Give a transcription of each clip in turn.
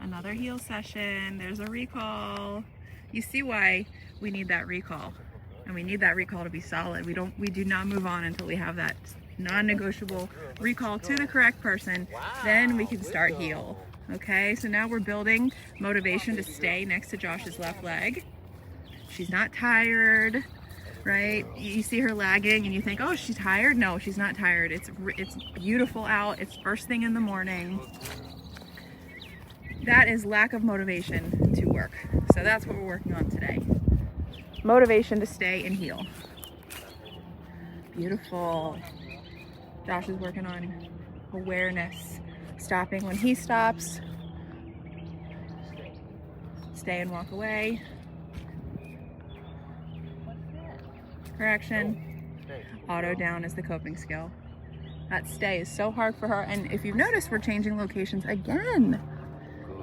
Another heel session. There's a recall. You see why we need that recall, and we need that recall to be solid. We do not move on until we have that non-negotiable recall to the correct person. Then we can start heel. Okay, so now we're building motivation to stay next to Josh's left leg. She's not tired, right? You see her lagging and you think, oh, she's tired. No, she's not tired. It's beautiful out. It's first thing in the morning. That is lack of motivation to work. So that's what we're working on today. Motivation to stay and heel. Beautiful. Josh is working on awareness. Stopping when he stops. Stay and walk away. Correction. Auto down is the coping skill. That stay is so hard for her. And if you've noticed, we're changing locations again.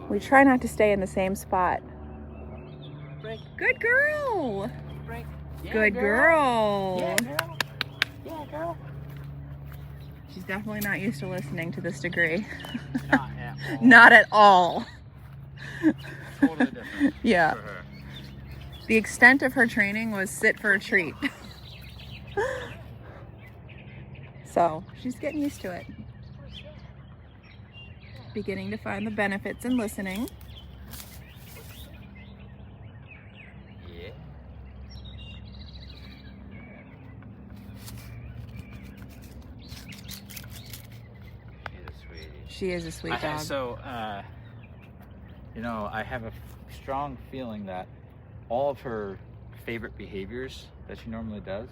We try not to stay in the same spot. Good girl. Good girl. Yeah, girl. Yeah, girl. She's definitely not used to listening to this degree. Not at all. Not at all. Totally different. Yeah. For her. The extent of her training was sit for a treat. So she's getting used to it. Beginning to find the benefits in listening. Yeah. She's a sweetie. She is a sweet dog. So, you know, I have a strong feeling that all of her favorite behaviors that she normally does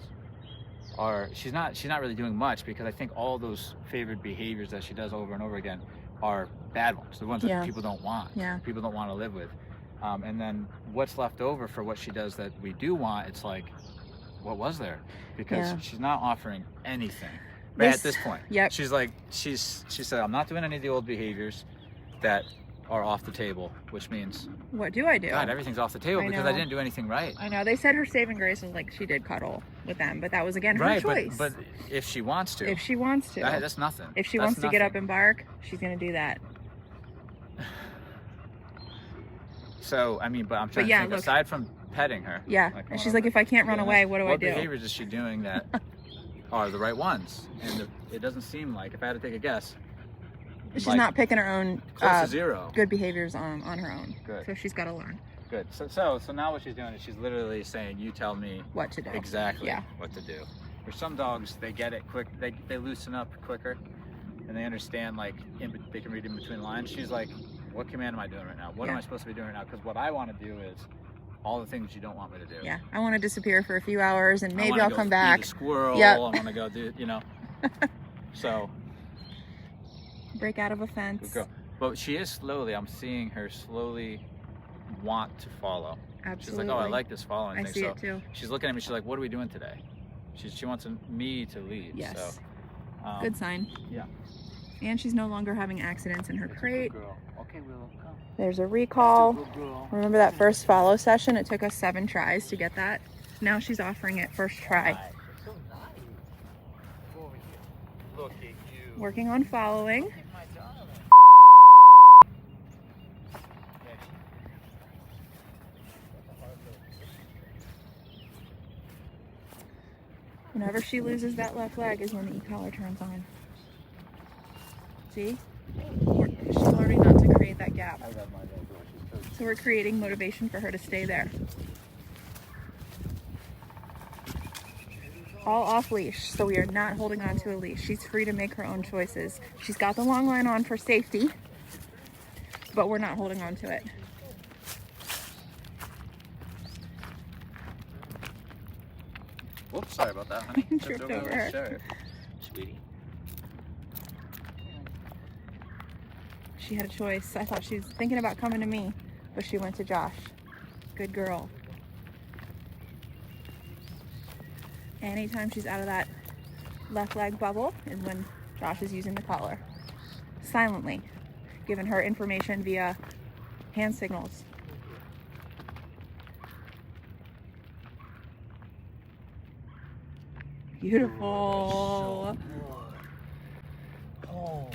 are, she's not really doing much, because I think all those favorite behaviors that she does over and over again are bad ones, the ones that people don't want, people don't want to live with. And then what's left over for what she does that we do want, it's like, what was there? Because she's not offering anything at this point. Yep. She's like, she said, I'm not doing any of the old behaviors that are off the table, which means, what do I do? God, everything's off the table because I know. didn't do anything right. I know. They said her saving grace was like she did cuddle with them, but that was again her choice. But if she wants to. If she wants to. That's nothing. If she wants to get up and bark, she's going to do that. So, I mean, but I'm trying to think, aside from petting her. Yeah. Like, and she's like, if I can't run away, what do I do? What behaviors is she doing that are the right ones? And it doesn't seem like, if I had to take a guess, she's not picking her own close to zero good behaviors on her own. Good. So she's got to learn. Good. So now what she's doing is she's literally saying, you tell me what to do. Exactly what to do. For some dogs, they get it quick. They loosen up quicker, and they understand, like, they can read in between lines. She's like, what command am I doing right now? What am I supposed to be doing right now? Because what I want to do is all the things you don't want me to do. Yeah, I want to disappear for a few hours and maybe I'll come feed back. A squirrel. I want to go do, So. Break out of a fence. But she is slowly, I'm seeing her slowly want to follow. Absolutely. She's like, oh, I like this following thing. I see it too. She's looking at me, she's like, what are we doing today? She wants me to lead. Yes. So, good sign. Yeah. And she's no longer having accidents in her crate. Okay, Willow, come. There's a recall. Remember that first follow session? It took us 7 tries to get that. Now she's offering it first try. So nice. Over here. Look at you. Working on following. Whenever she loses that left leg is when the e-collar turns on. See? She's learning not to create that gap. So we're creating motivation for her to stay there. All off leash, so we are not holding on to a leash. She's free to make her own choices. She's got the long line on for safety, but we're not holding on to it. Whoops, sorry about that, honey. Tripped over her. Sure. Sweetie. She had a choice. I thought she was thinking about coming to me, but she went to Josh. Good girl. Anytime she's out of that left leg bubble is when Josh is using the collar. Silently, giving her information via hand signals. Beautiful. Oh,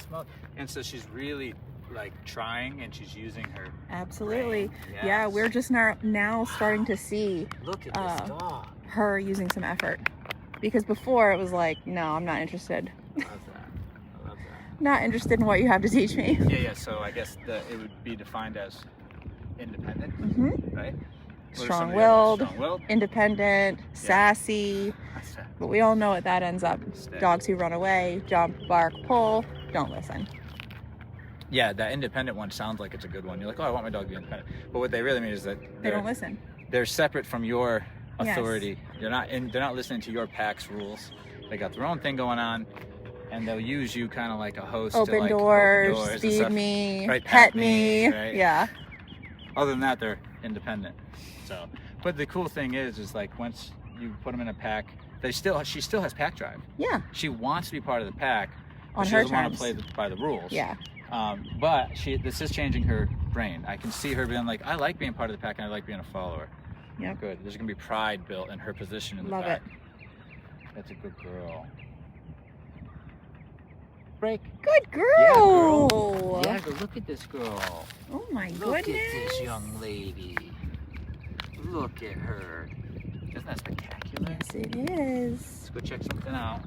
smoke. And so she's really like trying, and she's using her. Absolutely. brain. Yeah, Yes. we're just now starting to see Look at this dog. her using some effort. Because before it was like, no, I'm not interested. I love that. I love that. Not interested in what you have to teach me. Yeah. So I guess it would be defined as independent, right? What are some of the Strong-willed, others? Strong-willed, independent, sassy. That's it. But we all know what that ends up. Steady. Dogs who run away, jump, bark, pull, don't listen. Yeah, that independent one sounds like it's a good one. You're like, oh, I want my dog to be independent. But what they really mean is that They don't listen. they're separate from your Yes. authority. They're not listening to your pack's rules. They got their own thing going on, and they'll use you kind of like a host. Open to, like, doors, open and feed stuff. me, Right, pet me. right? Yeah. Other than that, they're independent. So, but the cool thing is like once you put them in a pack, she still has pack drive. Yeah. She wants to be part of the pack. But On she her doesn't want terms. to play by the rules. Yeah. But this is changing her brain. I can see her being like, I like being part of the pack and I like being a follower. Yep. Good. There's gonna be pride built in her position in the Love pack. That's a good girl. Break. Good girl. Yeah, but look at this girl. Oh my Look goodness. at this young lady. Look at her. Isn't that spectacular? Yes, it is. Let's go check something out.